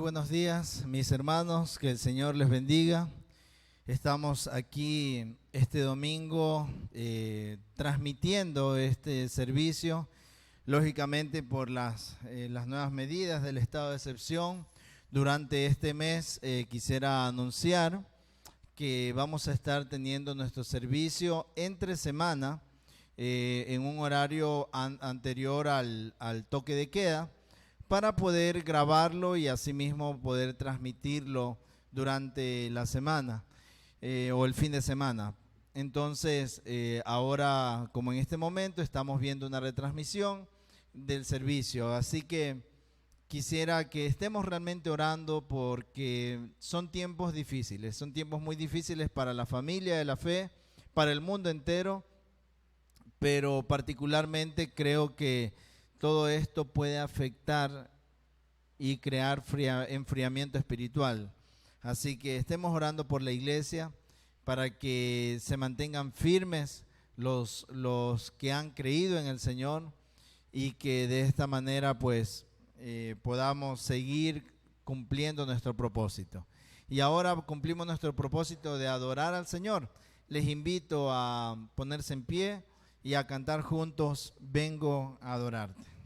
buenos días, mis hermanos, que el Señor les bendiga. Estamos aquí este domingo transmitiendo este servicio, lógicamente por las nuevas medidas del estado de excepción. Durante este mes quisiera anunciar que vamos a estar teniendo nuestro servicio entre semana en un horario anterior al toque de queda, para poder grabarlo y asimismo poder transmitirlo durante la semana o el fin de semana. Entonces, ahora, como en este momento, estamos viendo una retransmisión del servicio. Así que quisiera que estemos realmente orando, porque son tiempos difíciles, son tiempos muy difíciles para la familia de la fe, para el mundo entero, pero particularmente creo que todo esto puede afectar y crear enfriamiento espiritual. Así que estemos orando por la iglesia para que se mantengan firmes los que han creído en el Señor, y que de esta manera pues podamos seguir cumpliendo nuestro propósito. Y ahora cumplimos nuestro propósito de adorar al Señor. Les invito a ponerse en pie y a cantar juntos "Vengo a adorarte".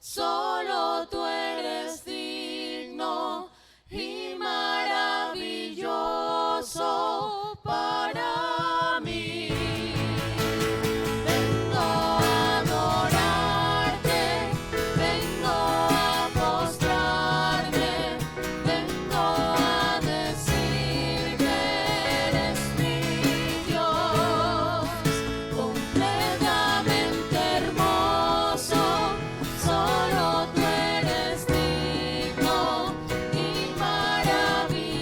solo tú eres digno y maravilloso para mí. Vengo a adorarte, vengo a postrarme, vengo a decir que eres mi Dios, completamente hermoso, solo tú eres digno y maravilloso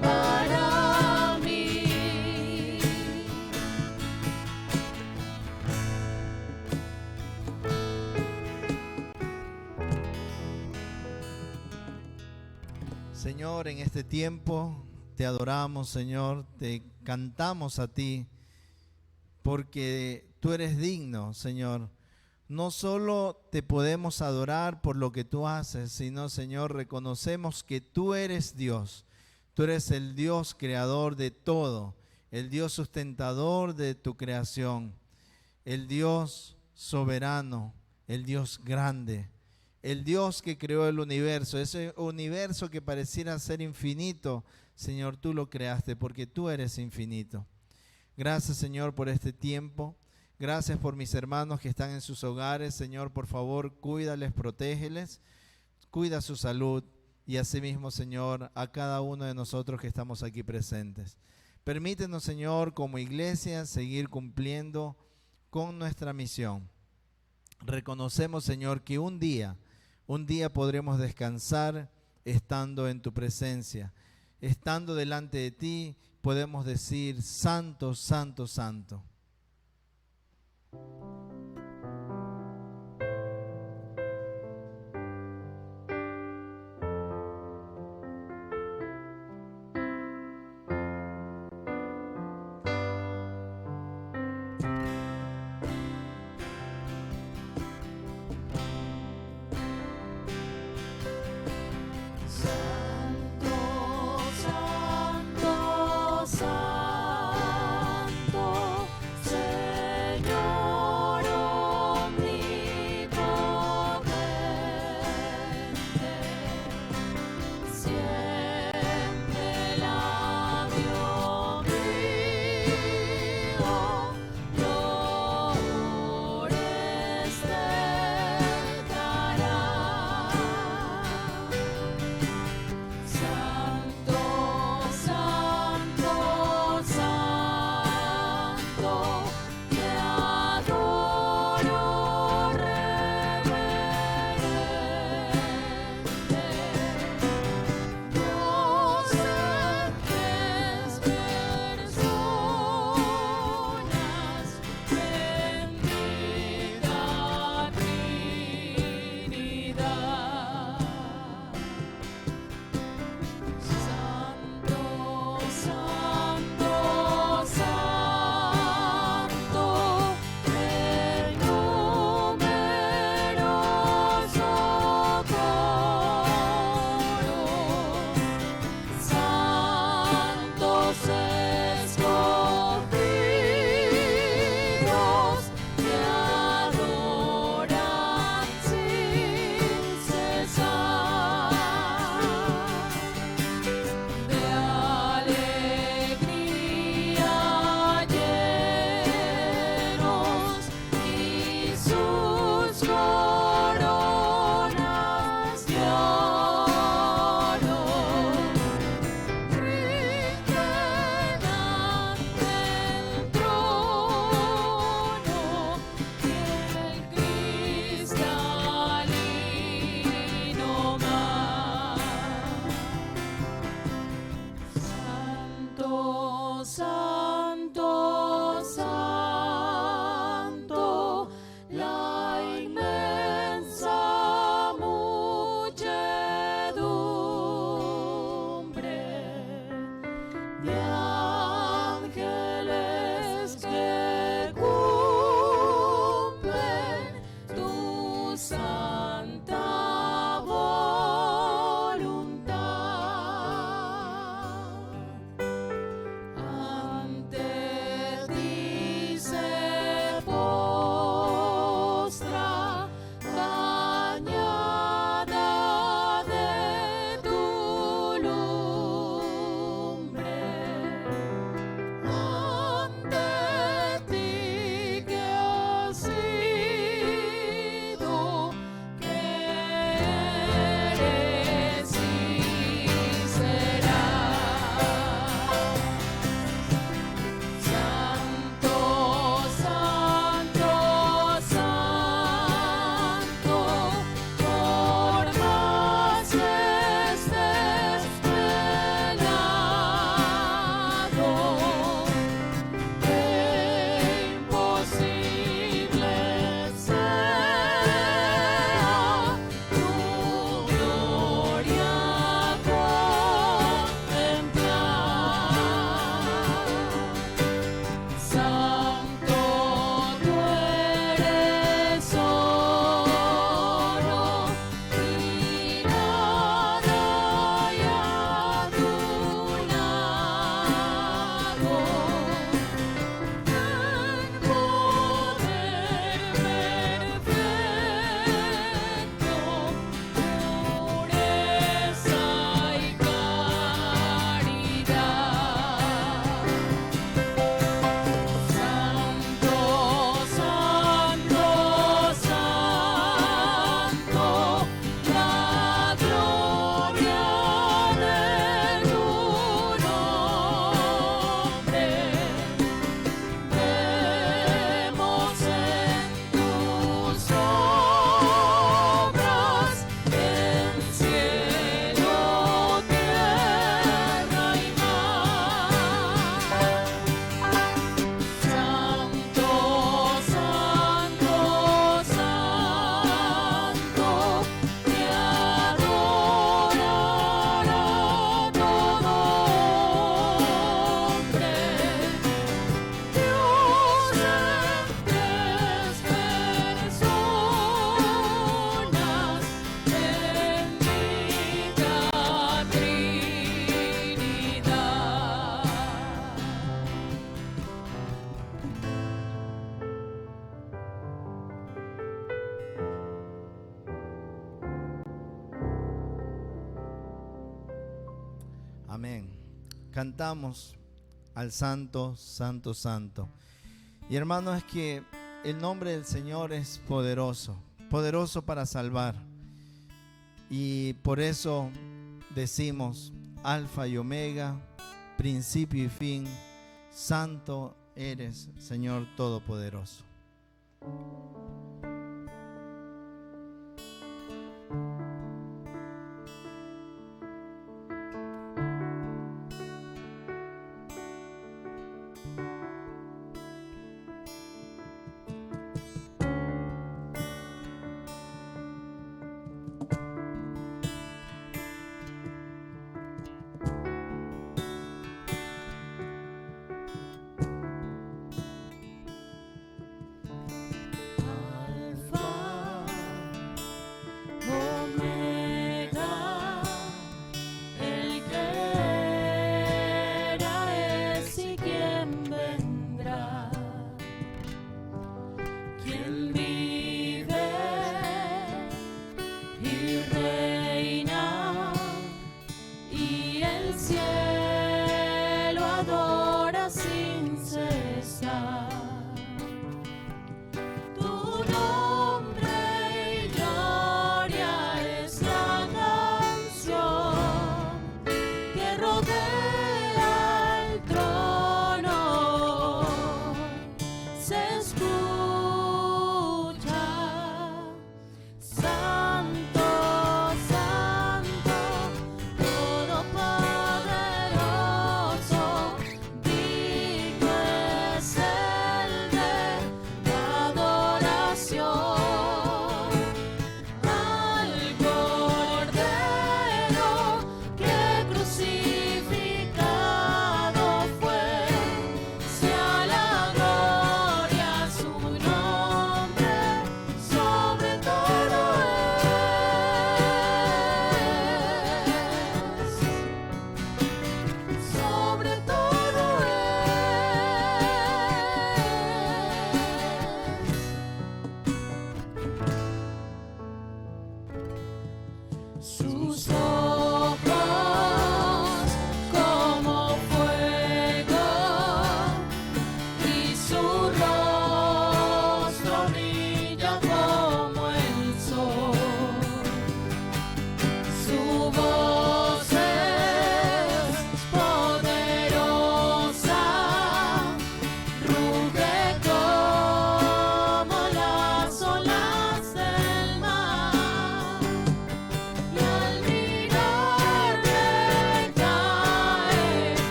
para mí. Señor, en este tiempo te adoramos, Señor, te cantamos a ti, porque tú eres digno, Señor. No solo te podemos adorar por lo que tú haces, sino, Señor, reconocemos que tú eres Dios. Tú eres el Dios creador de todo, el Dios sustentador de tu creación, el Dios soberano, el Dios grande, el Dios que creó el universo, ese universo que pareciera ser infinito. Señor, tú lo creaste porque tú eres infinito. Gracias, Señor, por este tiempo. Gracias por mis hermanos que están en sus hogares. Señor, por favor, cuídales, protégeles, cuida su salud y asimismo, Señor, a cada uno de nosotros que estamos aquí presentes. Permítenos, Señor, como iglesia, seguir cumpliendo con nuestra misión. Reconocemos, Señor, que un día podremos descansar estando en tu presencia. Estando delante de ti, podemos decir: Santo, Santo, Santo. Santo, Santo, Santo, Señor. Amén. Cantamos al Santo, Santo, Santo. Y hermanos, es que el nombre del Señor es poderoso, poderoso para salvar. Y por eso decimos Alfa y Omega, principio y fin, santo eres, Señor Todopoderoso.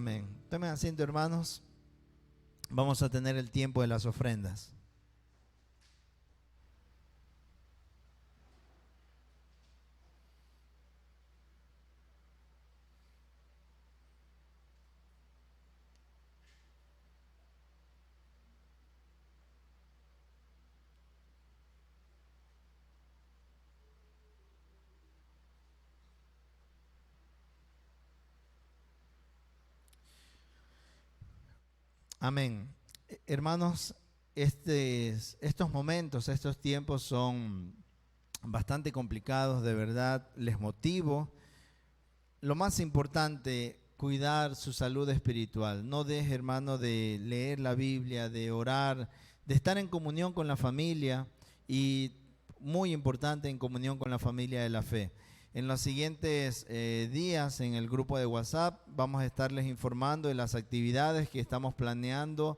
Amén. Tomen asiento, hermanos. Vamos a tener el tiempo de las ofrendas. Amén. Hermanos, estos momentos, estos tiempos son bastante complicados, de verdad. Les motivo. Lo más importante, cuidar su salud espiritual. No deje, hermano, de leer la Biblia, de orar, de estar en comunión con la familia y, muy importante, en comunión con la familia de la fe. En los siguientes días, en el grupo de WhatsApp, vamos a estarles informando de las actividades que estamos planificando,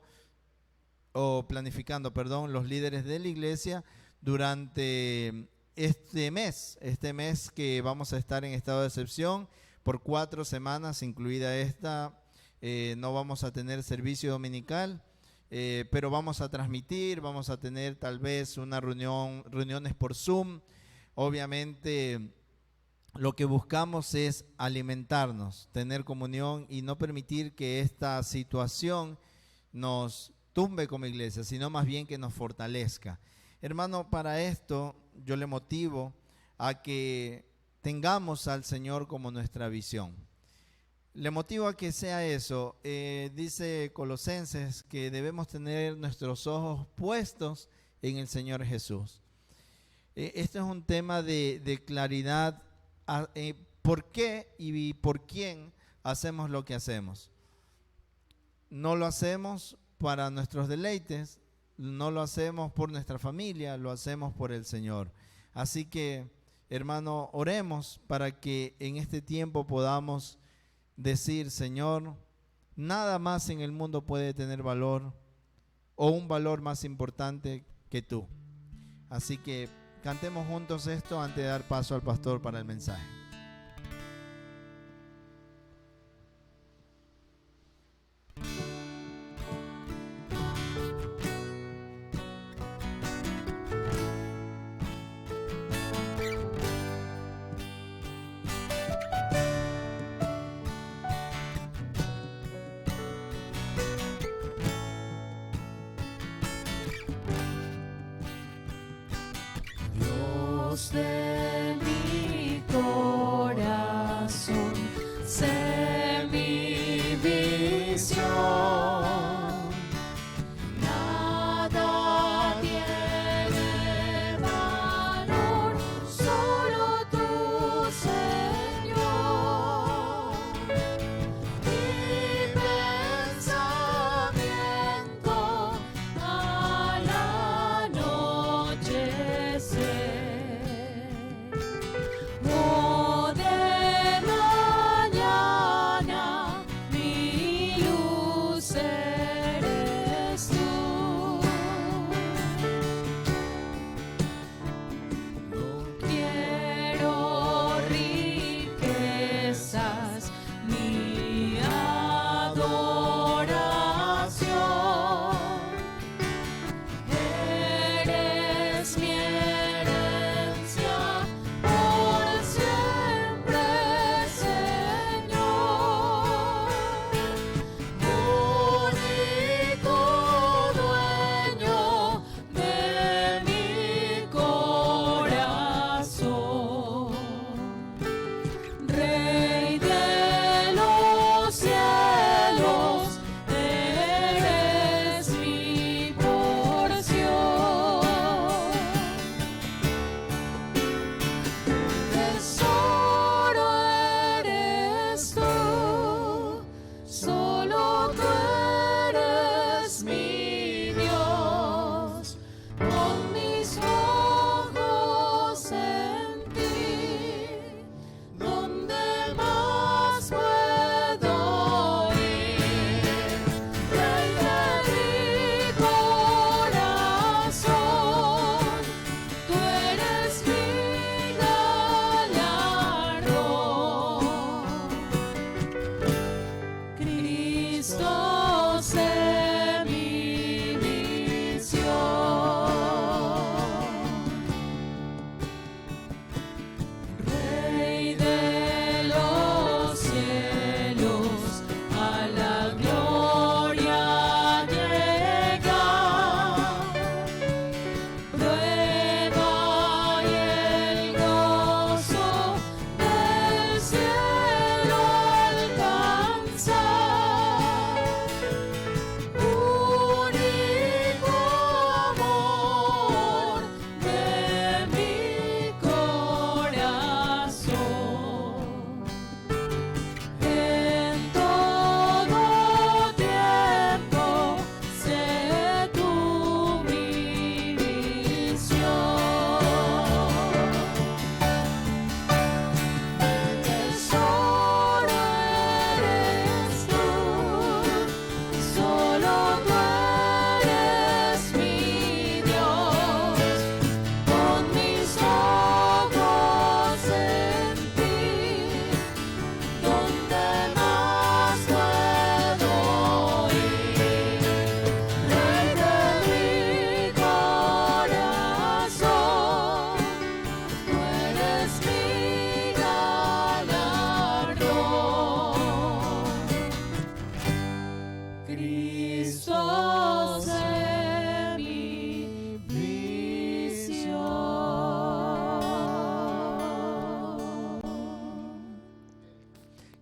los líderes de la iglesia durante este mes que vamos a estar en estado de excepción por 4 semanas, incluida esta. No vamos a tener servicio dominical, pero vamos a transmitir, vamos a tener tal vez reuniones por Zoom. Obviamente, lo que buscamos es alimentarnos, tener comunión y no permitir que esta situación nos tumbe como iglesia, sino más bien que nos fortalezca. Hermano, para esto yo le motivo a que tengamos al Señor como nuestra visión. Le motivo a que sea eso. Dice Colosenses que debemos tener nuestros ojos puestos en el Señor Jesús. Esto es un tema de claridad. ¿Por qué y por quién hacemos lo que hacemos? No lo hacemos para nuestros deleites, no lo hacemos por nuestra familia, lo hacemos por el Señor. Así que, hermano, oremos para que en este tiempo podamos decir: Señor, nada más en el mundo puede tener valor o un valor más importante que tú. Así que cantemos juntos esto antes de dar paso al pastor para el mensaje. Dios de mi corazón, sé mi visión. Nada tiene valor, solo tú, Señor. Mi pensamiento al anochecer.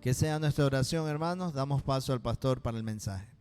Que sea nuestra oración, hermanos. Damos paso al pastor para el mensaje.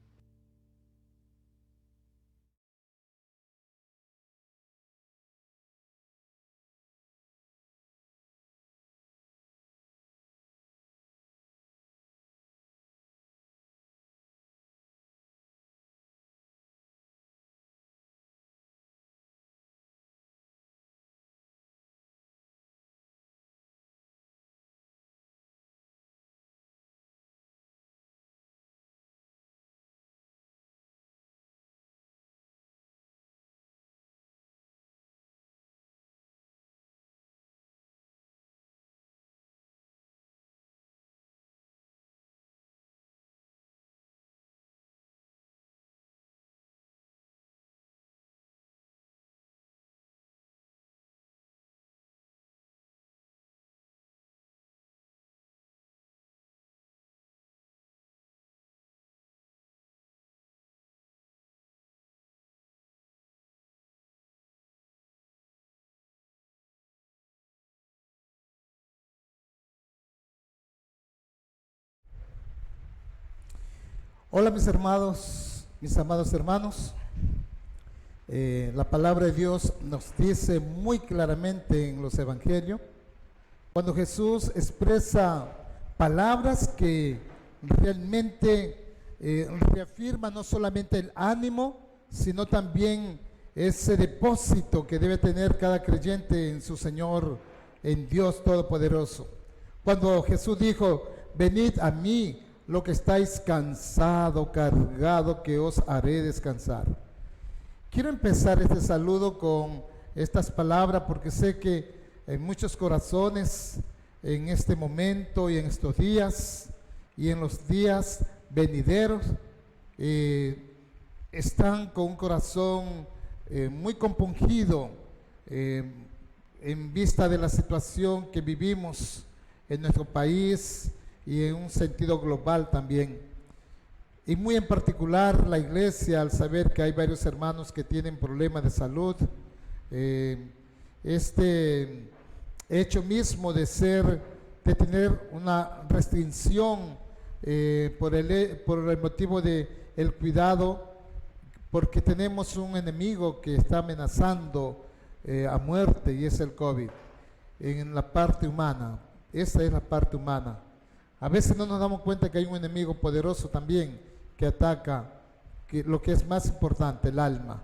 Hola mis hermanos, mis amados hermanos. La palabra de Dios nos dice muy claramente en los evangelios, cuando Jesús expresa palabras que realmente reafirman no solamente el ánimo, sino también ese depósito que debe tener cada creyente en su Señor, en Dios Todopoderoso. Cuando Jesús dijo, venid a mí, lo que estáis cansado, cargado, que os haré descansar. Quiero empezar este saludo con estas palabras porque sé que en muchos corazones en este momento y en estos días y en los días venideros están con un corazón muy compungido en vista de la situación que vivimos en nuestro país y en un sentido global también. Y muy en particular la iglesia, al saber que hay varios hermanos que tienen problemas de salud, este hecho mismo de tener una restricción por el motivo de el cuidado, porque tenemos un enemigo que está amenazando a muerte, y es el COVID, en la parte humana. Esa es la parte humana. A veces no nos damos cuenta que hay un enemigo poderoso también que ataca lo que es más importante, el alma.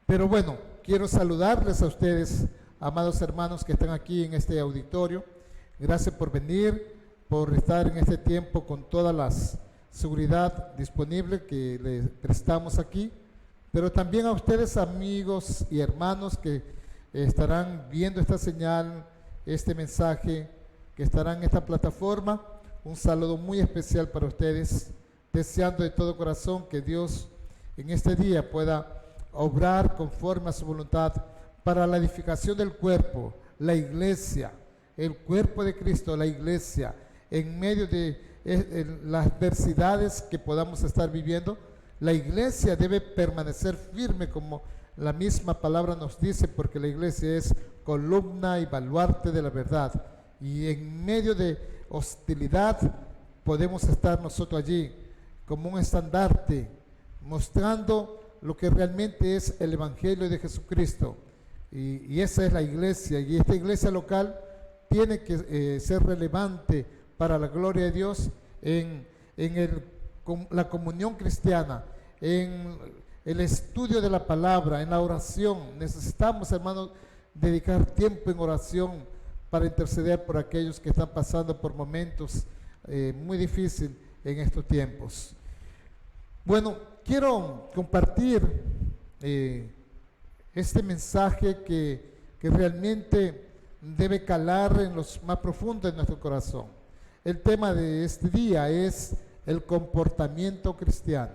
Pero bueno, quiero saludarles a ustedes, amados hermanos que están aquí en este auditorio. Gracias por venir, por estar en este tiempo con toda la seguridad disponible que les prestamos aquí. Pero también a ustedes, amigos y hermanos que estarán viendo esta señal, este mensaje, que estarán en esta plataforma. Un saludo muy especial para ustedes, deseando de todo corazón que Dios en este día pueda obrar conforme a su voluntad para la edificación del cuerpo, la iglesia, el cuerpo de Cristo, la iglesia, en medio de las adversidades que podamos estar viviendo. La iglesia debe permanecer firme, como la misma palabra nos dice, porque la iglesia es columna y baluarte de la verdad. Y en medio de hostilidad podemos estar nosotros allí como un estandarte, mostrando lo que realmente es el Evangelio de Jesucristo. Y esa es la iglesia, y esta iglesia local tiene que ser relevante para la gloria de Dios en la comunión cristiana, en el estudio de la palabra, en la oración. Necesitamos, hermanos, dedicar tiempo en oración para interceder por aquellos que están pasando por momentos muy difíciles en estos tiempos. Bueno, quiero compartir este mensaje que realmente debe calar en los más profundos de nuestro corazón. El tema de este día es el comportamiento cristiano.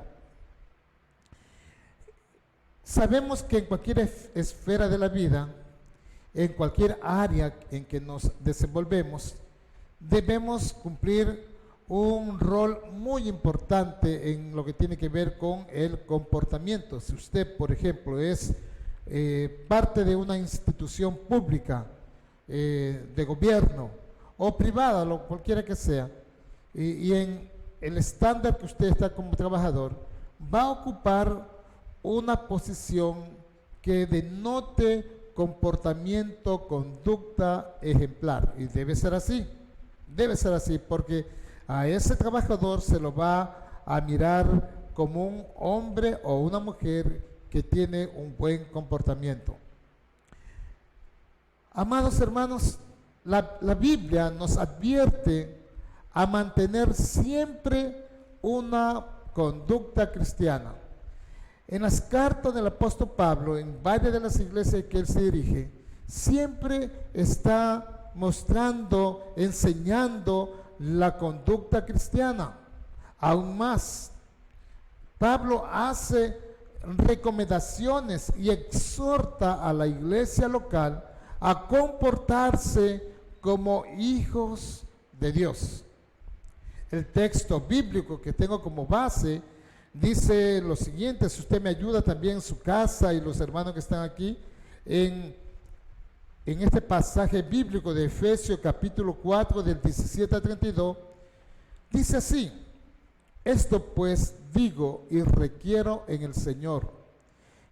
Sabemos que en cualquier esfera de la vida, en cualquier área en que nos desenvolvemos, debemos cumplir un rol muy importante en lo que tiene que ver con el comportamiento. Si usted, por ejemplo, es parte de una institución pública, de gobierno o privada, cualquiera que sea, y en el estándar que usted está como trabajador, va a ocupar una posición que denote comportamiento, conducta ejemplar. Y debe ser así, porque a ese trabajador se lo va a mirar como un hombre o una mujer que tiene un buen comportamiento. Amados hermanos, la Biblia nos advierte a mantener siempre una conducta cristiana. En las cartas del apóstol Pablo, en varias de las iglesias que él se dirige, siempre está mostrando, enseñando la conducta cristiana. Aún más, Pablo hace recomendaciones y exhorta a la iglesia local a comportarse como hijos de Dios. El texto bíblico que tengo como base dice lo siguiente, si usted me ayuda también en su casa y los hermanos que están aquí, en este pasaje bíblico de Efesios capítulo 4 del 17 al 32, dice así: esto pues digo y requiero en el Señor,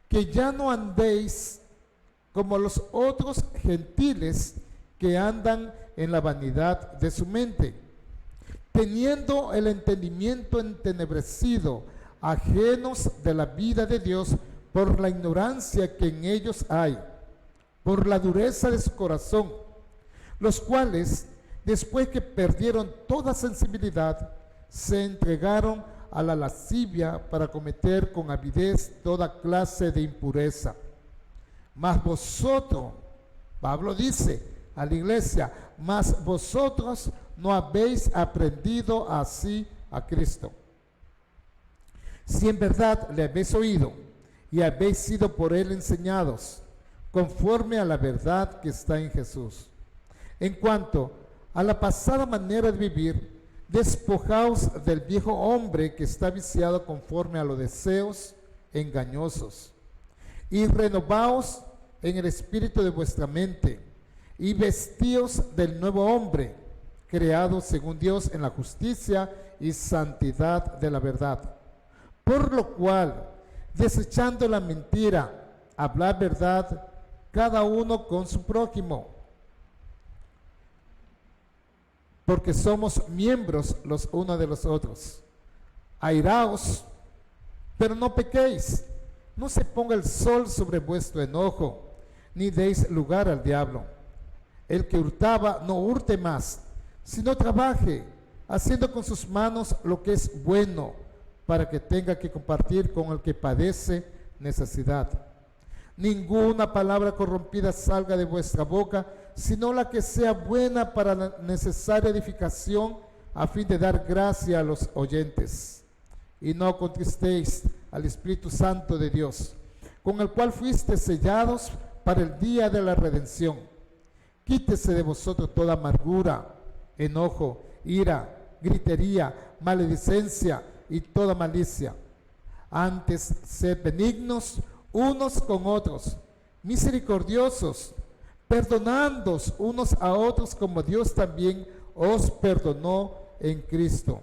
que ya no andéis como los otros gentiles que andan en la vanidad de su mente, teniendo el entendimiento entenebrecido, ajenos de la vida de Dios por la ignorancia que en ellos hay, por la dureza de su corazón, los cuales, después que perdieron toda sensibilidad, se entregaron a la lascivia para cometer con avidez toda clase de impureza. Mas vosotros, Pablo dice a la iglesia, mas vosotros no habéis aprendido así a Cristo. Si en verdad le habéis oído y habéis sido por él enseñados, conforme a la verdad que está en Jesús. En cuanto a la pasada manera de vivir, despojaos del viejo hombre que está viciado conforme a los deseos engañosos, y renovaos en el espíritu de vuestra mente, y vestíos del nuevo hombre, creado según Dios en la justicia y santidad de la verdad. Por lo cual, desechando la mentira, hablad verdad cada uno con su prójimo, porque somos miembros los unos de los otros. Airaos, pero no pequéis. No se ponga el sol sobre vuestro enojo, ni deis lugar al diablo. El que hurtaba, no hurte más, sino trabaje, haciendo con sus manos lo que es bueno, para que tenga que compartir con el que padece necesidad. Ninguna palabra corrompida salga de vuestra boca, sino la que sea buena para la necesaria edificación, a fin de dar gracia a los oyentes. Y no contristéis al Espíritu Santo de Dios, con el cual fuiste sellados para el día de la redención. Quítese de vosotros toda amargura, enojo, ira, gritería, maledicencia y toda malicia. Antes, sed benignos unos con otros, misericordiosos, perdonándoos unos a otros como Dios también os perdonó en Cristo.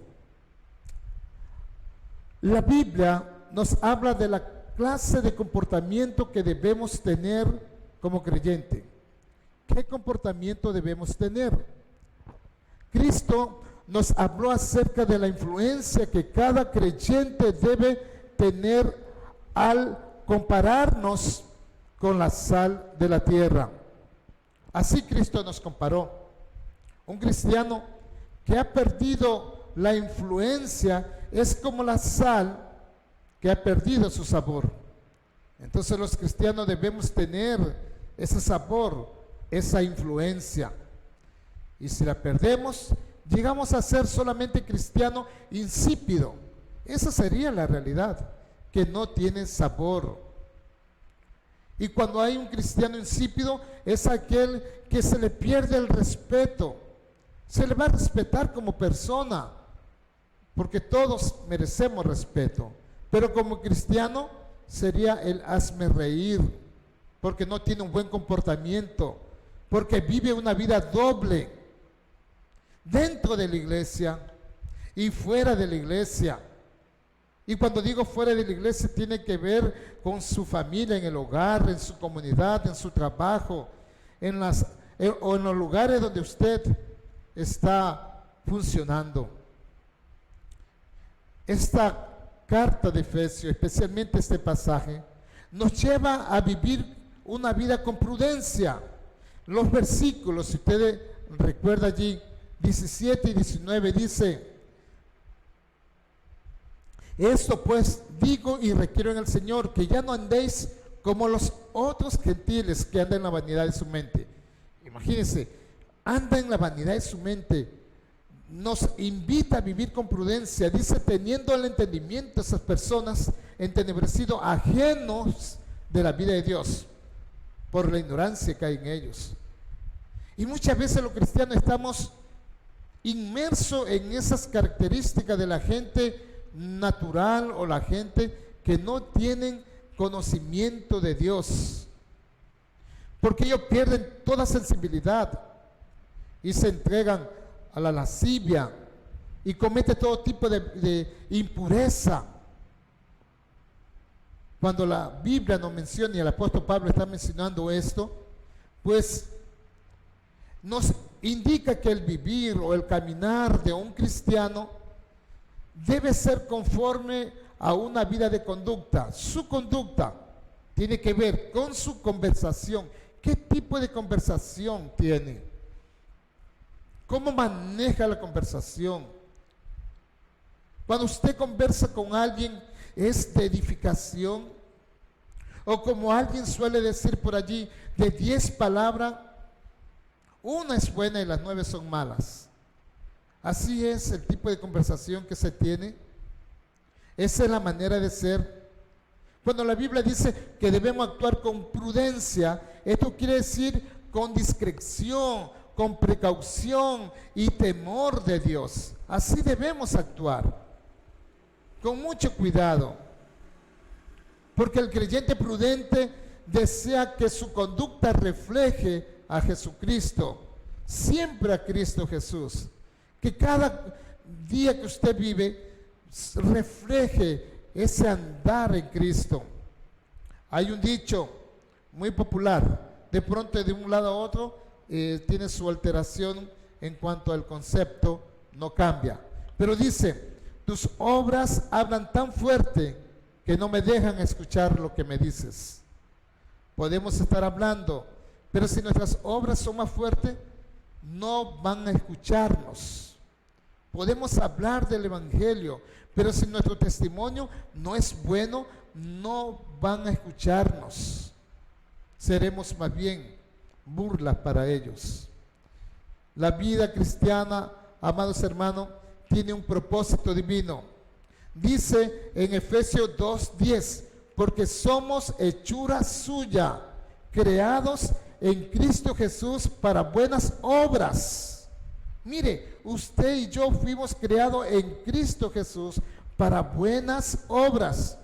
La Biblia nos habla de la clase de comportamiento que debemos tener como creyente. ¿Qué comportamiento debemos tener? Cristo nos habló acerca de la influencia que cada creyente debe tener al compararnos con la sal de la tierra. Así Cristo nos comparó. Un cristiano que ha perdido la influencia es como la sal que ha perdido su sabor. Entonces los cristianos debemos tener ese sabor, esa influencia. Y si la perdemos, llegamos a ser solamente cristiano insípido. Esa sería la realidad, que no tiene sabor. Y cuando hay un cristiano insípido, es aquel que se le pierde el respeto. Se le va a respetar como persona, porque todos merecemos respeto. Pero como cristiano sería el hazme reír, porque no tiene un buen comportamiento, porque vive una vida doble dentro de la iglesia y fuera de la iglesia. Y cuando digo fuera de la iglesia, tiene que ver con su familia, en el hogar, en su comunidad, en su trabajo, o en los lugares donde usted está funcionando. Esta carta de Efesios, especialmente este pasaje, nos lleva a vivir una vida con prudencia. Los versículos, si ustedes recuerdan allí, 17 y 19 dice: esto pues digo y requiero en el Señor, que ya no andéis como los otros gentiles que andan en la vanidad de su mente. Imagínense, anda en la vanidad de su mente. Nos invita a vivir con prudencia. Dice, teniendo el entendimiento de esas personas entenebrecidos, ajenos de la vida de Dios, por la ignorancia que hay en ellos. Y muchas veces los cristianos estamos inmersos en esas características de la gente natural o la gente que no tienen conocimiento de Dios, porque ellos pierden toda sensibilidad y se entregan a la lascivia y cometen todo tipo de impureza. Cuando la Biblia nos menciona, y el apóstol Pablo está mencionando esto, pues nos indica que el vivir o el caminar de un cristiano debe ser conforme a una vida de conducta. Su conducta tiene que ver con su conversación. ¿Qué tipo de conversación tiene? ¿Cómo maneja la conversación? Cuando usted conversa con alguien, ¿es de edificación? O como alguien suele decir por allí, de 10 palabras, una es buena y las 9 son malas. Así es el tipo de conversación que se tiene. Esa es la manera de ser. Cuando la Biblia dice que debemos actuar con prudencia, esto quiere decir con discreción, con precaución y temor de Dios. Así debemos actuar, con mucho cuidado, porque el creyente prudente desea que su conducta refleje a Jesucristo, siempre a Cristo Jesús. Que cada día que usted vive refleje ese andar en Cristo. Hay un dicho muy popular, de pronto de un lado a otro tiene su alteración en cuanto al concepto, no cambia. Pero dice, tus obras hablan tan fuerte que no me dejan escuchar lo que me dices. Podemos estar hablando, pero si nuestras obras son más fuertes, no van a escucharnos. Podemos hablar del Evangelio, pero si nuestro testimonio no es bueno, no van a escucharnos. Seremos más bien burlas para ellos. La vida cristiana, amados hermanos, tiene un propósito divino. Dice en Efesios 2:10, porque somos hechura suya, creados en Cristo Jesús para buenas obras. Mire, usted y yo fuimos creados en Cristo Jesús para buenas obras.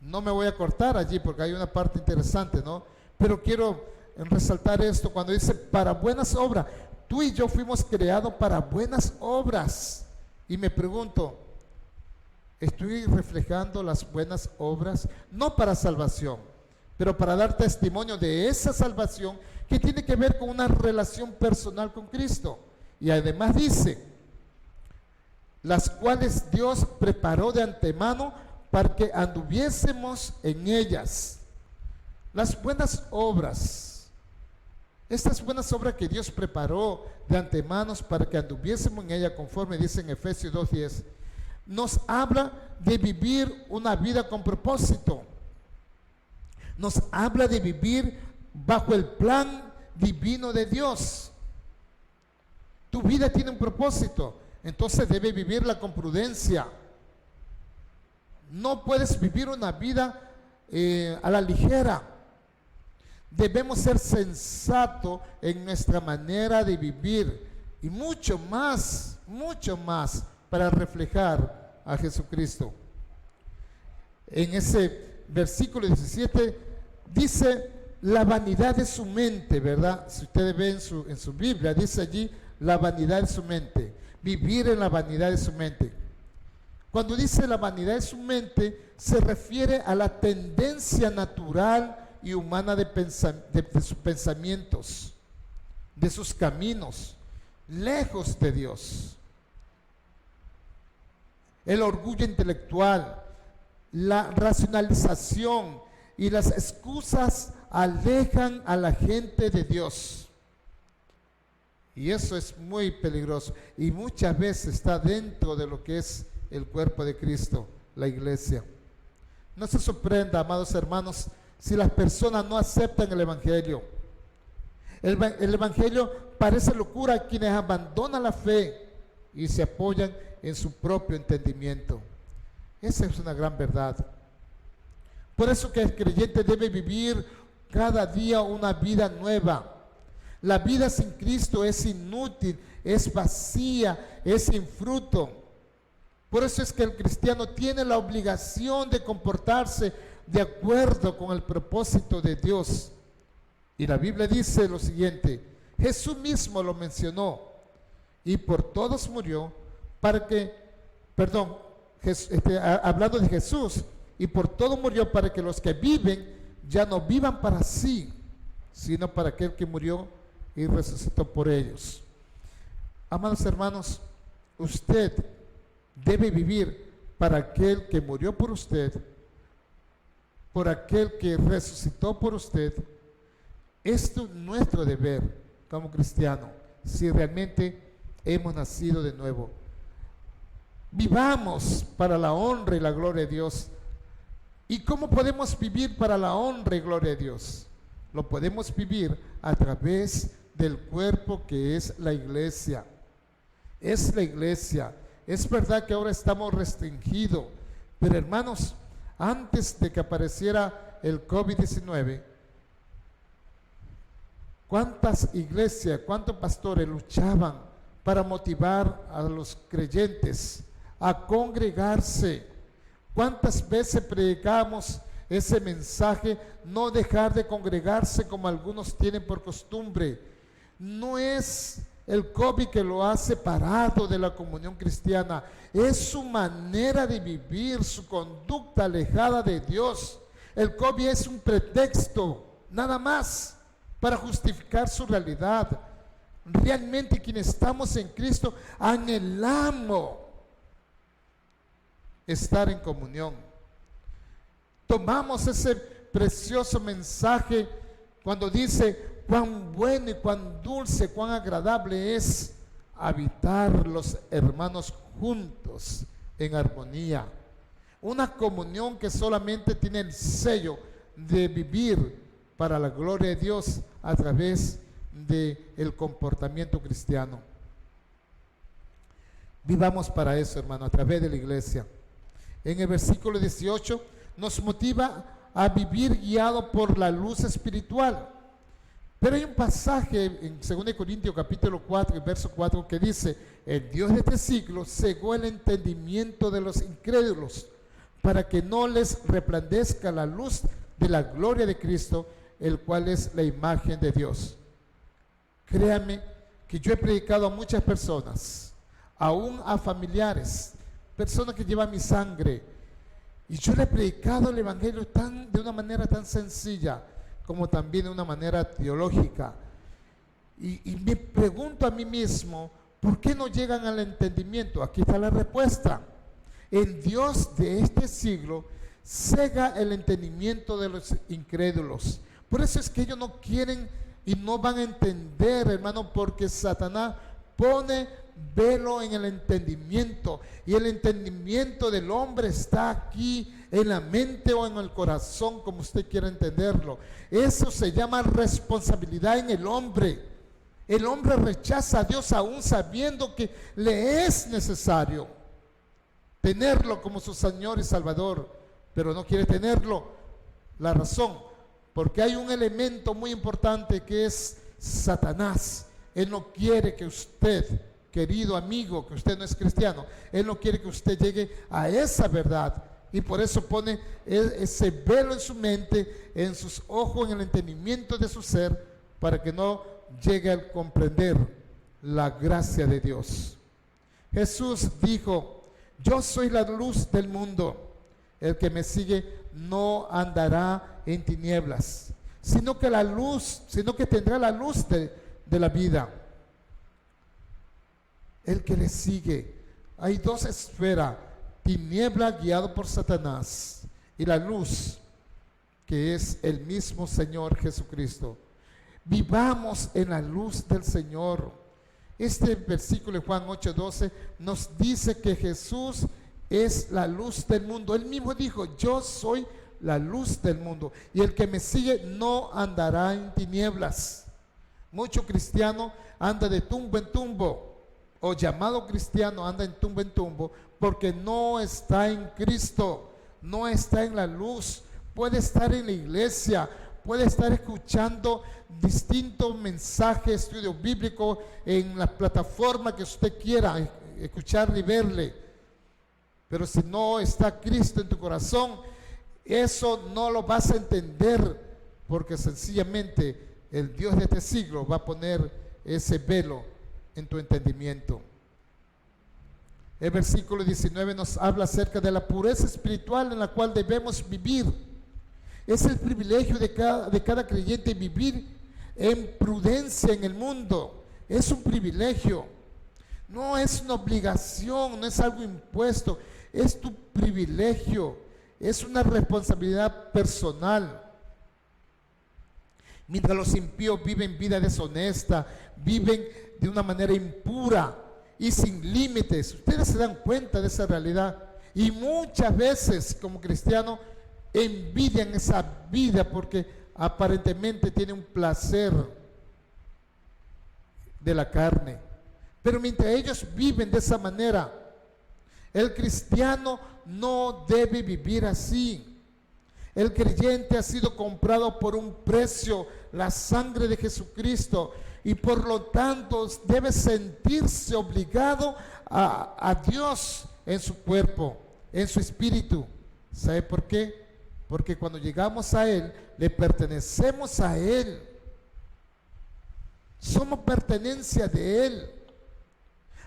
No me voy a cortar allí porque hay una parte interesante, ¿no? Pero quiero resaltar esto cuando dice para buenas obras. Tú y yo fuimos creados para buenas obras. Y me pregunto, ¿estoy reflejando las buenas obras? No para salvación, pero para dar testimonio de esa salvación que tiene que ver con una relación personal con Cristo. Y además dice, las cuales Dios preparó de antemano para que anduviésemos en ellas. Las buenas obras, estas buenas obras que Dios preparó de antemano para que anduviésemos en ellas, conforme dice en Efesios 2:10, nos habla de vivir una vida con propósito. Nos habla de vivir bajo el plan divino de Dios. Tu vida tiene un propósito, entonces debe vivirla con prudencia. No puedes vivir una vida a la ligera. Debemos ser sensatos en nuestra manera de vivir y mucho más para reflejar a Jesucristo. En ese versículo 17 dice la vanidad de su mente, ¿verdad? Si ustedes ven en su Biblia, dice allí la vanidad de su mente. vivir en la vanidad de su mente. Cuando dice la vanidad de su mente, se refiere a la tendencia natural y humana de sus pensamientos, de sus caminos, lejos de Dios. El orgullo intelectual, la racionalización y las excusas alejan a la gente de Dios. Y eso es muy peligroso. Y muchas veces está dentro de lo que es el cuerpo de Cristo, la iglesia. No se sorprenda, amados hermanos, si las personas no aceptan el Evangelio. El Evangelio parece locura a quienes abandonan la fe y se apoyan en su propio entendimiento. Esa es una gran verdad. Por eso que el creyente debe vivir cada día una vida nueva. La vida sin Cristo es inútil, es vacía, es sin fruto. Por eso es que el cristiano tiene la obligación de comportarse de acuerdo con el propósito de Dios. Y la Biblia dice lo siguiente: Jesús mismo lo mencionó, y por todos murió para que, hablando de Jesús, y por todo murió para que los que viven ya no vivan para sí, sino para aquel que murió y resucitó por ellos. Amados hermanos, usted debe vivir para aquel que murió por usted, por aquel que resucitó por usted. Esto es nuestro deber como cristiano, si realmente hemos nacido de nuevo. Vivamos para la honra y la gloria de Dios. ¿Y cómo podemos vivir para la honra y gloria de Dios? Lo podemos vivir a través del cuerpo que es la iglesia. Es la iglesia. Es verdad que ahora estamos restringidos, pero hermanos, antes de que apareciera el COVID-19, ¿cuántas iglesias, cuántos pastores luchaban para motivar a los creyentes a congregarse? ¿Cuántas veces predicamos ese mensaje, no dejar de congregarse como algunos tienen por costumbre? No es el COVID que lo ha separado de la comunión cristiana, es su manera de vivir, su conducta alejada de Dios. El COVID es un pretexto, nada más, para justificar su realidad. Realmente quienes estamos en Cristo anhelamos estar en comunión. Tomamos ese precioso mensaje cuando dice: cuán bueno y cuán dulce, cuán agradable es habitar los hermanos juntos en armonía. Una comunión que solamente tiene el sello de vivir para la gloria de Dios a través del comportamiento cristiano. Vivamos para eso, hermano, a través de la iglesia. En el versículo 18 nos motiva a vivir guiado por la luz espiritual. Pero hay un pasaje en 2 Corintios capítulo 4, verso 4, que dice: el Dios de este siglo cegó el entendimiento de los incrédulos, para que no les resplandezca la luz de la gloria de Cristo, el cual es la imagen de Dios. Créanme que yo he predicado a muchas personas, aún a familiares, personas que llevan mi sangre, y yo le he predicado el evangelio de una manera tan sencilla como también de una manera teológica, y me pregunto a mí mismo: ¿por qué no llegan al entendimiento? Aquí está la respuesta: el Dios de este siglo cega el entendimiento de los incrédulos. Por eso es que ellos no quieren y no van a entender, hermano, porque Satanás pone velo en el entendimiento, y el entendimiento del hombre está aquí en la mente o en el corazón, como usted quiera entenderlo. Eso se llama responsabilidad en el hombre. El hombre rechaza a Dios aún sabiendo que le es necesario tenerlo como su Señor y Salvador, pero no quiere tenerlo. La razón, porque hay un elemento muy importante que es Satanás. Él no quiere que usted, querido amigo, que usted no es cristiano, él no quiere que usted llegue a esa verdad, y por eso pone ese velo en su mente, en sus ojos, en el entendimiento de su ser, para que no llegue a comprender la gracia de Dios. Jesús dijo: yo soy la luz del mundo. El que me sigue no andará en tinieblas, sino que tendrá la luz de la vida. El que le sigue, hay dos esferas: tiniebla guiado por Satanás y la luz, que es el mismo Señor Jesucristo. Vivamos en la luz del Señor. Este versículo de Juan 8:12 nos dice que Jesús es la luz del mundo. Él mismo dijo: yo soy la luz del mundo, y el que me sigue no andará en tinieblas. Mucho cristiano anda de tumbo en tumbo, o llamado cristiano anda en tumbo, porque no está en Cristo, no está en la luz. Puede estar en la iglesia, puede estar escuchando distintos mensajes, estudio bíblico en la plataforma que usted quiera escuchar y verle, pero si no está Cristo en tu corazón, eso no lo vas a entender, porque sencillamente el Dios de este siglo va a poner ese velo en tu entendimiento. El versículo 19 nos habla acerca de la pureza espiritual en la cual debemos vivir. Es el privilegio de cada creyente vivir en prudencia en el mundo. Es un privilegio, no es una obligación, no es algo impuesto, es tu privilegio, es una responsabilidad personal. Mientras los impíos viven vida deshonesta, viven de una manera impura y sin límites. Ustedes se dan cuenta de esa realidad, y muchas veces como cristianos envidian esa vida porque aparentemente tiene un placer de la carne. Pero mientras ellos viven de esa manera, el cristiano no debe vivir así. El creyente ha sido comprado por un precio, la sangre de Jesucristo, y por lo tanto debe sentirse obligado a Dios en su cuerpo, en su espíritu. ¿Sabe por qué? Porque cuando llegamos a Él, le pertenecemos a Él. Somos pertenencia de Él.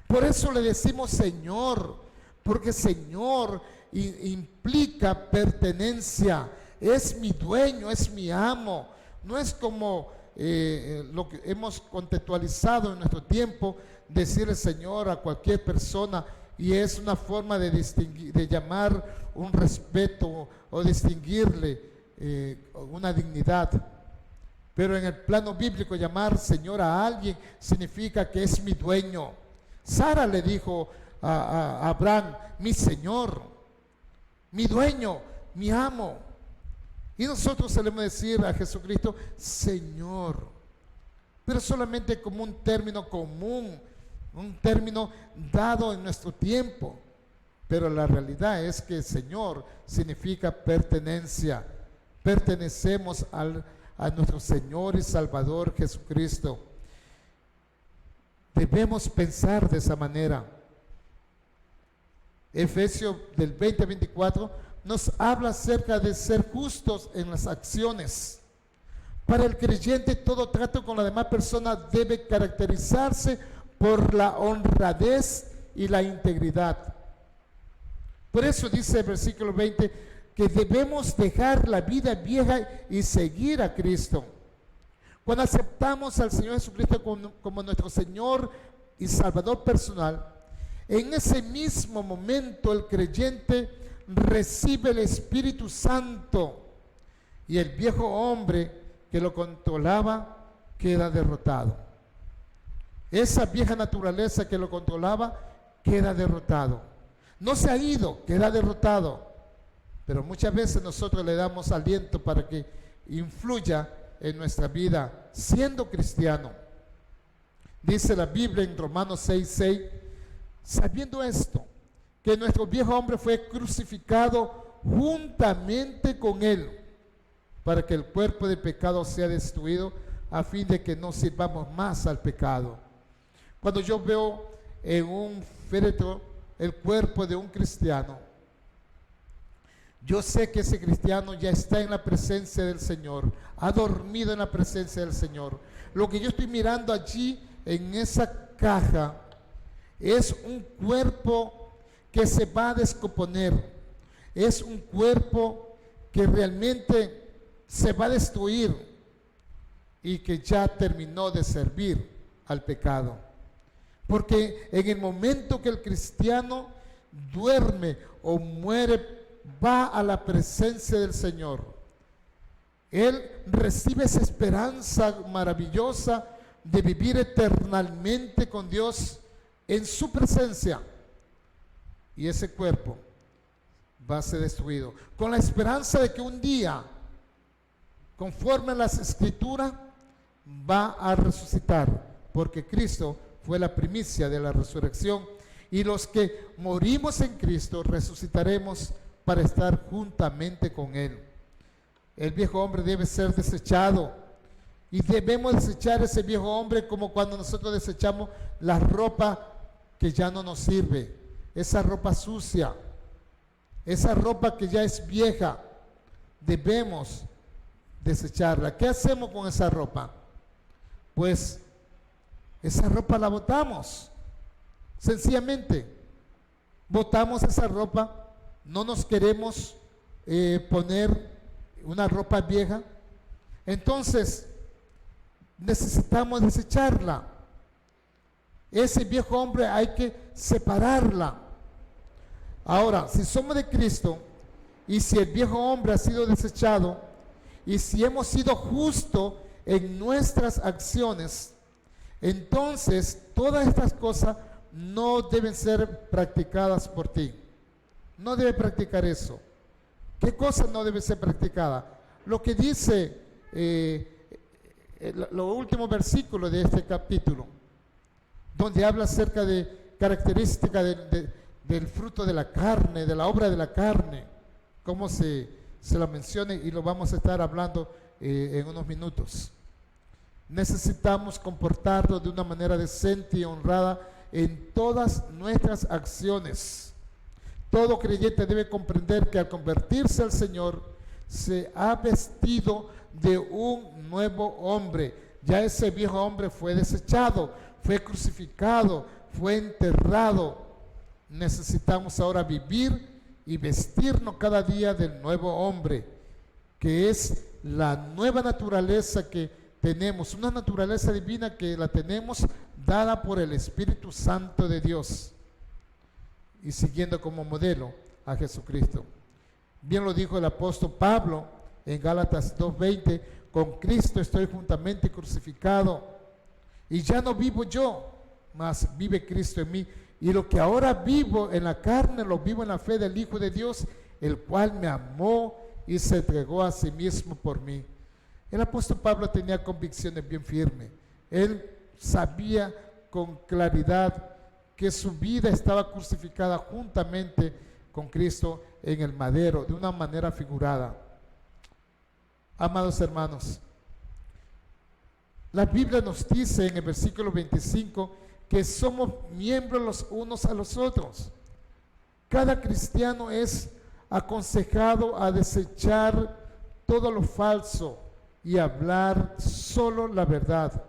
Por eso le decimos Señor, porque Señor implica pertenencia. Es mi dueño, es mi amo. No es como lo que hemos contextualizado en nuestro tiempo, decirle Señor a cualquier persona, y es una forma de distinguir, de llamar un respeto o distinguirle una dignidad. Pero en el plano bíblico, llamar Señor a alguien significa que es mi dueño. Sara le dijo a Abraham: mi Señor, mi dueño, mi amo. Y nosotros solemos decir a Jesucristo Señor, pero solamente como un término común, un término dado en nuestro tiempo. Pero la realidad es que Señor significa pertenencia. Pertenecemos a nuestro Señor y Salvador Jesucristo. Debemos pensar de esa manera. Efesios del 20 al 24 nos habla acerca de ser justos en las acciones. Para el creyente, todo trato con la demás persona debe caracterizarse por la honradez y la integridad. Por eso dice el versículo 20 que debemos dejar la vida vieja y seguir a Cristo. Cuando aceptamos al Señor Jesucristo como nuestro Señor y Salvador personal, en ese mismo momento el creyente recibe el Espíritu Santo, y el viejo hombre que lo controlaba queda derrotado. Esa vieja naturaleza que lo controlaba queda derrotado. No se ha ido, queda derrotado. Pero muchas veces nosotros le damos aliento para que influya en nuestra vida siendo cristiano. Dice la Biblia en Romanos 6:6, sabiendo esto, que nuestro viejo hombre fue crucificado juntamente con él, para que el cuerpo de pecado sea destruido, a fin de que no sirvamos más al pecado. Cuando yo veo en un féretro el cuerpo de un cristiano, yo sé que ese cristiano ya está en la presencia del Señor, ha dormido en la presencia del Señor. Lo que yo estoy mirando allí en esa caja Es un cuerpo que se va a descomponer. Es un cuerpo que realmente se va a destruir y que ya terminó de servir al pecado. Porque en el momento que el cristiano duerme o muere, va a la presencia del Señor. Él recibe esa esperanza maravillosa de vivir eternamente con Dios en su presencia. Y ese cuerpo va a ser destruido, con la esperanza de que un día, conforme a las Escrituras, va a resucitar, porque Cristo fue la primicia de la resurrección, y los que morimos en Cristo resucitaremos para estar juntamente con Él. El viejo hombre debe ser desechado, y debemos desechar ese viejo hombre como cuando nosotros desechamos la ropa que ya no nos sirve, esa ropa sucia, esa ropa que ya es vieja. Debemos desecharla. ¿Qué hacemos con esa ropa? Pues esa ropa la botamos. Sencillamente botamos esa ropa. No nos queremos poner una ropa vieja. Entonces necesitamos desecharla. Ese viejo hombre hay que separarla. Ahora, si somos de Cristo y si el viejo hombre ha sido desechado y si hemos sido justos en nuestras acciones, entonces todas estas cosas no deben ser practicadas por ti. No debe practicar eso. ¿Qué cosa no debe ser practicada? Lo que dice los últimos versículos de este capítulo, donde habla acerca de características del fruto de la carne, de la obra de la carne, como se lo menciona, y lo vamos a estar hablando en unos minutos. Necesitamos comportarnos de una manera decente y honrada en todas nuestras acciones. Todo creyente debe comprender que al convertirse al Señor se ha vestido de un nuevo hombre. Ya ese viejo hombre fue desechado, fue crucificado, fue enterrado. Necesitamos ahora vivir y vestirnos cada día del nuevo hombre, que es la nueva naturaleza que tenemos, una naturaleza divina que la tenemos dada por el Espíritu Santo de Dios, y siguiendo como modelo a Jesucristo. Bien lo dijo el apóstol Pablo en Gálatas 2:20: con Cristo estoy juntamente crucificado, y ya no vivo yo, mas vive Cristo en mí. Y lo que ahora vivo en la carne, lo vivo en la fe del Hijo de Dios, el cual me amó y se entregó a sí mismo por mí. El apóstol Pablo tenía convicciones bien firmes. Él sabía con claridad que su vida estaba crucificada juntamente con Cristo en el madero, de una manera figurada. Amados hermanos, la Biblia nos dice en el versículo 25 que somos miembros los unos a los otros. Cada cristiano es aconsejado a desechar todo lo falso y hablar solo la verdad.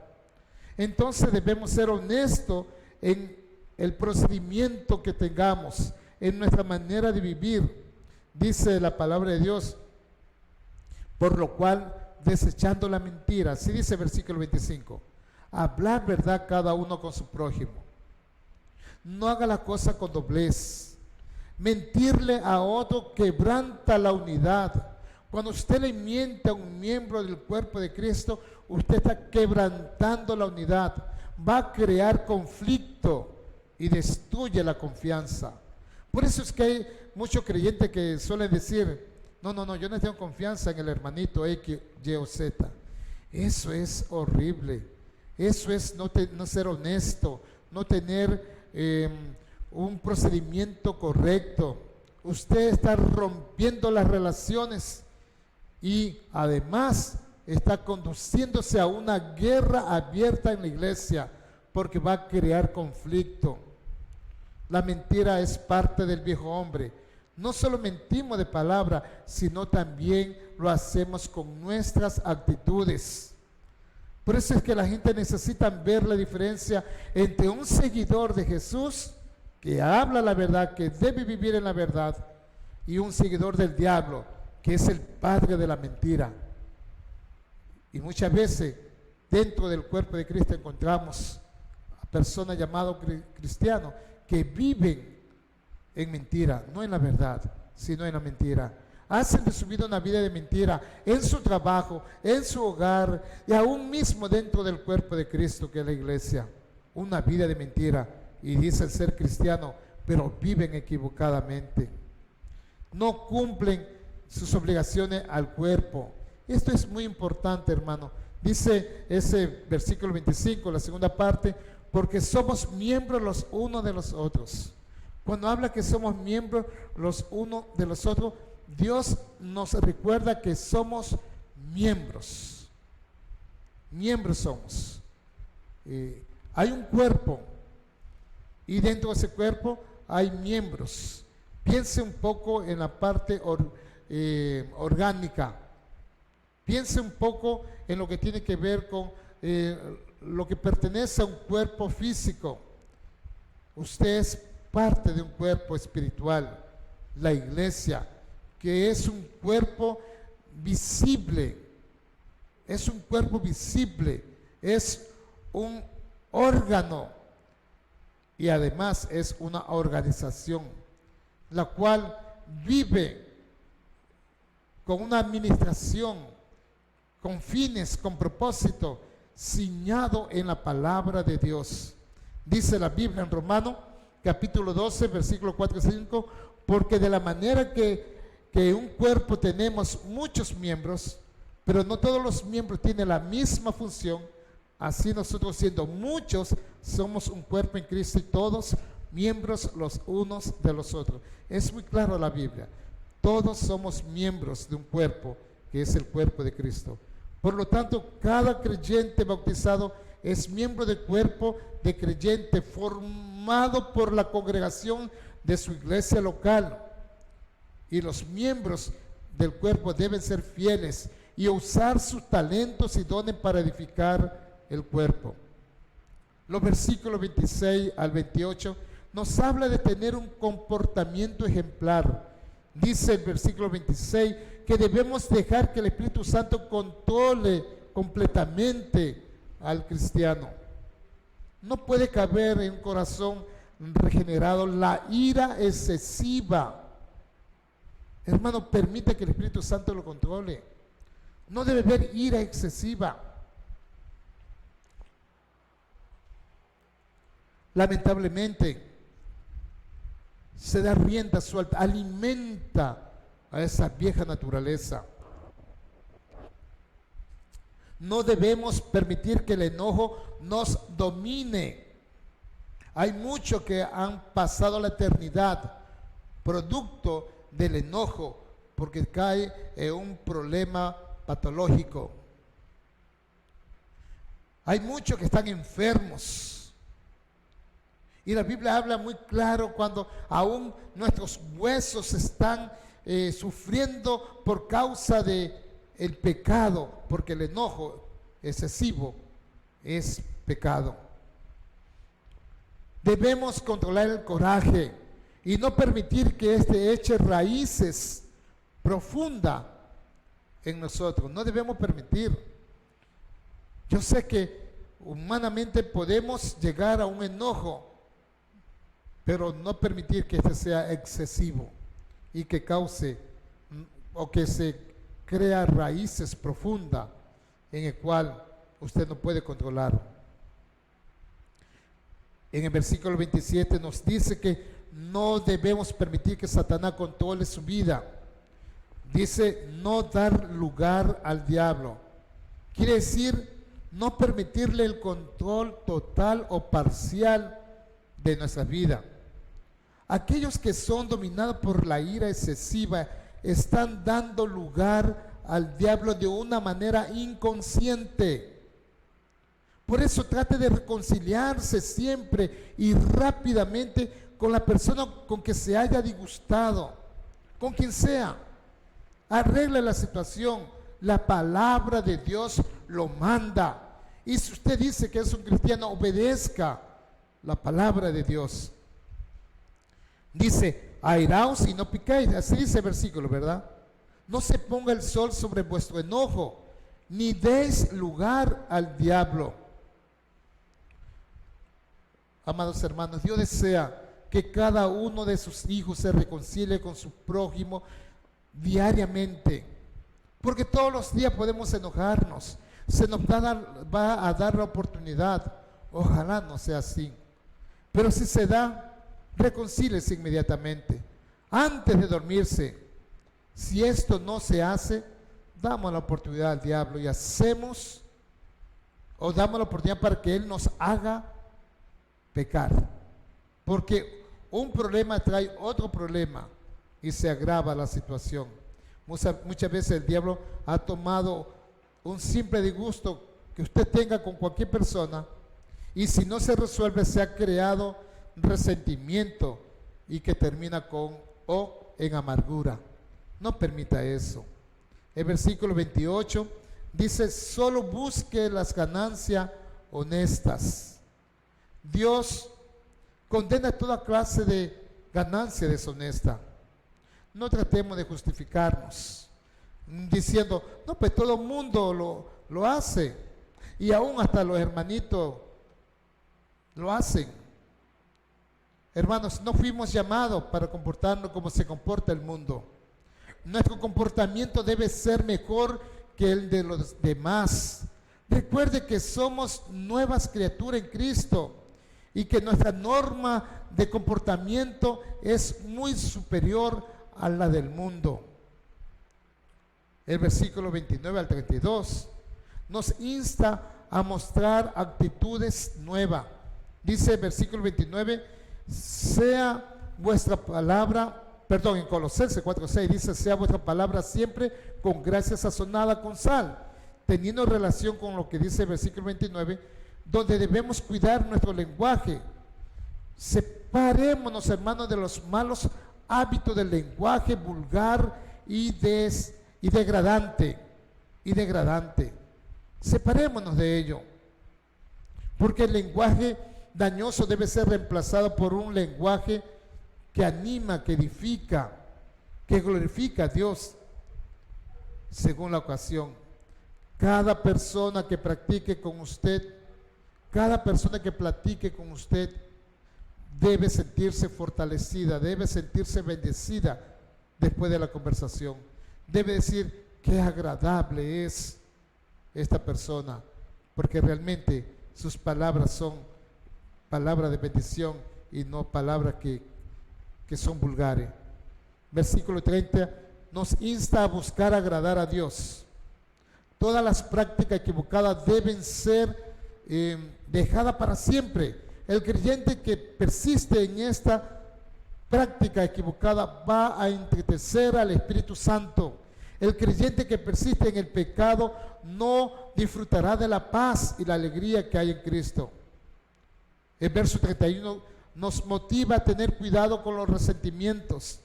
Entonces debemos ser honestos en el procedimiento que tengamos, en nuestra manera de vivir. Dice la palabra de Dios: por lo cual, desechando la mentira, así dice el versículo 25, hablar verdad cada uno con su prójimo. No haga la cosa con doblez. Mentirle a otro quebranta la unidad. Cuando usted le miente a un miembro del cuerpo de Cristo, usted está quebrantando la unidad. Va a crear conflicto y destruye la confianza. Por eso es que hay muchos creyentes que suelen decir: no, yo no tengo confianza en el hermanito X, Y o Z. Eso es horrible. Eso es no ser honesto, no tener un procedimiento correcto. Usted está rompiendo las relaciones y además está conduciéndose a una guerra abierta en la iglesia, porque va a crear conflicto. La mentira es parte del viejo hombre. No solo mentimos de palabra, sino también lo hacemos con nuestras actitudes. Por eso es que la gente necesita ver la diferencia entre un seguidor de Jesús que habla la verdad, que debe vivir en la verdad, y un seguidor del diablo, que es el padre de la mentira. Y muchas veces dentro del cuerpo de Cristo encontramos a personas llamadas cristianos que viven en mentira, no en la verdad, sino en la mentira. Hacen de su vida una vida de mentira en su trabajo, en su hogar y aún mismo dentro del cuerpo de Cristo, que es la iglesia. Una vida de mentira, y dicen ser cristianos, pero viven equivocadamente. No cumplen sus obligaciones al cuerpo. Esto es muy importante, hermano. Dice ese versículo 25, la segunda parte, porque somos miembros los unos de los otros. Cuando habla que somos miembros los unos de los otros, Dios nos recuerda que somos miembros. Miembros somos. Hay un cuerpo y dentro de ese cuerpo hay miembros. Piense un poco en la parte orgánica. Piense un poco en lo que tiene que ver con lo que pertenece a un cuerpo físico. Usted es parte de un cuerpo espiritual, la iglesia, que es un cuerpo visible. Es un cuerpo visible, es un órgano y además es una organización, la cual vive con una administración, con fines, con propósito, ciñado en la palabra de Dios. Dice la Biblia en Romanos, capítulo 12, versículo 4 y 5, porque de la manera que un cuerpo tenemos muchos miembros, pero no todos los miembros tienen la misma función, así nosotros siendo muchos, somos un cuerpo en Cristo y todos miembros los unos de los otros. Es muy claro la Biblia. Todos somos miembros de un cuerpo que es el cuerpo de Cristo. Por lo tanto, cada creyente bautizado es miembro del cuerpo de creyente formado por la congregación de su iglesia local. Y los miembros del cuerpo deben ser fieles y usar sus talentos y dones para edificar el cuerpo. Los versículos 26 al 28 nos habla de tener un comportamiento ejemplar. Dice el versículo 26 que debemos dejar que el Espíritu Santo controle completamente al cristiano. No puede caber en un corazón regenerado la ira excesiva. Hermano, permite que el Espíritu Santo lo controle. No debe haber ira excesiva. Lamentablemente, se da rienda suelta, alimenta a esa vieja naturaleza. No debemos permitir que el enojo nos domine. Hay muchos que han pasado la eternidad producto del enojo porque cae en un problema patológico. Hay muchos que están enfermos. Y la Biblia habla muy claro cuando aún nuestros huesos están sufriendo por causa de el pecado, porque el enojo excesivo es pecado. Debemos controlar el coraje y no permitir que este eche raíces profundas en nosotros. No debemos permitir. Yo sé que humanamente podemos llegar a un enojo, pero no permitir que este sea excesivo y que cause o que se crea raíces profundas en el cual usted no puede controlar. En el versículo 27 nos dice que no debemos permitir que Satanás controle su vida. Dice no dar lugar al diablo. Quiere decir no permitirle el control total o parcial de nuestra vida. Aquellos que son dominados por la ira excesiva están dando lugar al diablo de una manera inconsciente. Por eso trate de reconciliarse siempre y rápidamente con la persona con que se haya disgustado, con quien sea. Arregle la situación. La palabra de Dios lo manda. Y si usted dice que es un cristiano, obedezca la palabra de Dios. Dice, airaos y no picáis. Así dice el versículo, ¿verdad? No se ponga el sol sobre vuestro enojo, ni deis lugar al diablo. Amados hermanos, Dios desea que cada uno de sus hijos se reconcilie con su prójimo diariamente, porque todos los días podemos enojarnos. Se nos va a dar la oportunidad. Ojalá no sea así, pero si se da, reconcíliese inmediatamente antes de dormirse. Si esto no se hace, damos la oportunidad al diablo y hacemos, o damos la oportunidad para que él nos haga pecar, porque un problema trae otro problema y se agrava la situación. Muchas veces el diablo ha tomado un simple disgusto que usted tenga con cualquier persona, y si no se resuelve, se ha creado resentimiento y que termina en amargura. No permita eso. El versículo 28 dice, solo busque las ganancias honestas. Dios condena toda clase de ganancia deshonesta. No tratemos de justificarnos diciendo, no, pues todo el mundo lo hace, y aún hasta los hermanitos lo hacen. Hermanos, no fuimos llamados para comportarnos como se comporta el mundo. Nuestro comportamiento debe ser mejor que el de los demás. Recuerde que somos nuevas criaturas en Cristo y que nuestra norma de comportamiento es muy superior a la del mundo. El versículo 29 al 32 nos insta a mostrar actitudes nuevas. Dice el versículo 29, sea vuestra palabra, en Colosenses 4:6 dice, sea vuestra palabra siempre con gracia sazonada con sal, teniendo relación con lo que dice el versículo 29, donde debemos cuidar nuestro lenguaje. Separémonos, hermanos, de los malos hábitos del lenguaje vulgar y degradante. Separémonos de ello, porque el lenguaje dañoso debe ser reemplazado por un lenguaje que anima, que edifica, que glorifica a Dios según la ocasión. Cada persona que platique con usted debe sentirse fortalecida, debe sentirse bendecida después de la conversación. Debe decir, qué agradable es esta persona, porque realmente sus palabras son palabras de bendición y no palabras que son vulgares. Versículo 30 nos insta a buscar agradar a Dios. Todas las prácticas equivocadas deben ser dejadas para siempre. El creyente que persiste en esta práctica equivocada va a entristecer al Espíritu Santo. El creyente que persiste en el pecado no disfrutará de la paz y la alegría que hay en Cristo. El verso 31 nos motiva a tener cuidado con los resentimientos.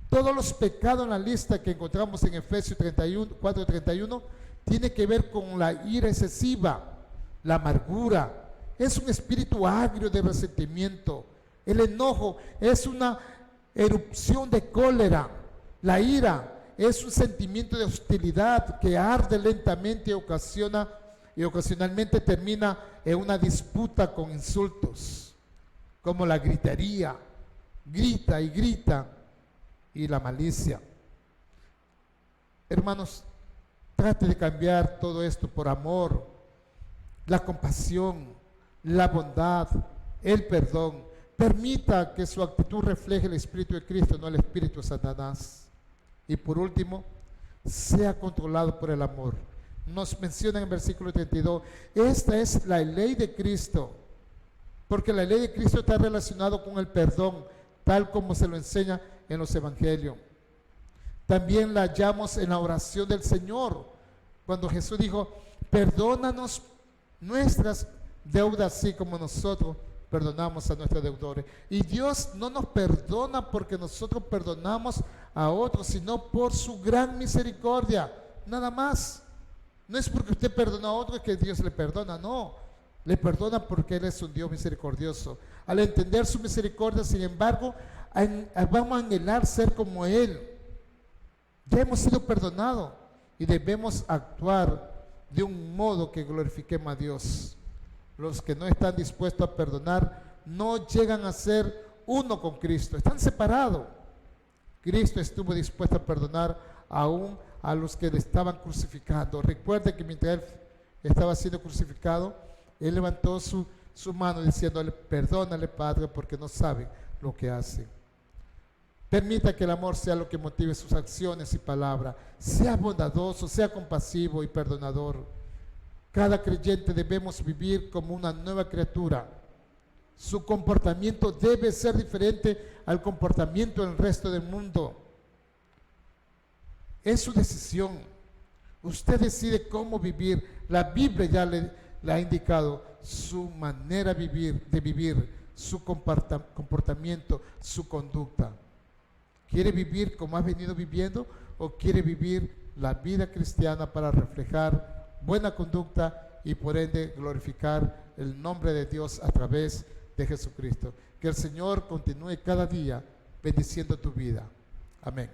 Todos los pecados en la lista que encontramos en Efesios 4:31 tiene que ver con la ira excesiva, la amargura. Es un espíritu agrio de resentimiento. El enojo es una erupción de cólera. La ira es un sentimiento de hostilidad que arde lentamente y ocasionalmente termina en una disputa con insultos, como la gritería, grita y la malicia. Hermanos, trate de cambiar todo esto por amor, la compasión, la bondad, el perdón. Permita que su actitud refleje el Espíritu de Cristo, no el Espíritu de Satanás. Y por último, sea controlado por el amor. Nos menciona en el versículo 32, esta es la ley de Cristo, porque la ley de Cristo está relacionada con el perdón, tal como se lo enseña en los evangelios. También la hallamos en la oración del Señor, cuando Jesús dijo, perdónanos nuestras deudas, así como nosotros perdonamos a nuestros deudores. Y Dios no nos perdona porque nosotros perdonamos a otros, sino por su gran misericordia, nada más. No es porque usted perdona a otro que Dios le perdona, no. Le perdona porque Él es un Dios misericordioso. Al entender su misericordia, sin embargo, vamos a anhelar ser como Él. Ya hemos sido perdonados y debemos actuar de un modo que glorifiquemos a Dios. Los que no están dispuestos a perdonar no llegan a ser uno con Cristo, están separados. Cristo estuvo dispuesto a perdonar aún a los que le estaban crucificando. Recuerde que mientras Él estaba siendo crucificado, Él levantó su mano diciéndole: perdónale, Padre, porque no saben lo que hacen. Permita que el amor sea lo que motive sus acciones y palabras. Sea bondadoso, sea compasivo y perdonador. Cada creyente debemos vivir como una nueva criatura. Su comportamiento debe ser diferente al comportamiento del resto del mundo. Es su decisión. Usted decide cómo vivir. La Biblia ya le ha indicado su manera de vivir, su comportamiento, su conducta. ¿Quiere vivir como ha venido viviendo o quiere vivir la vida cristiana para reflejar buena conducta y por ende glorificar el nombre de Dios a través de Jesucristo? Que el Señor continúe cada día bendiciendo tu vida. Amén.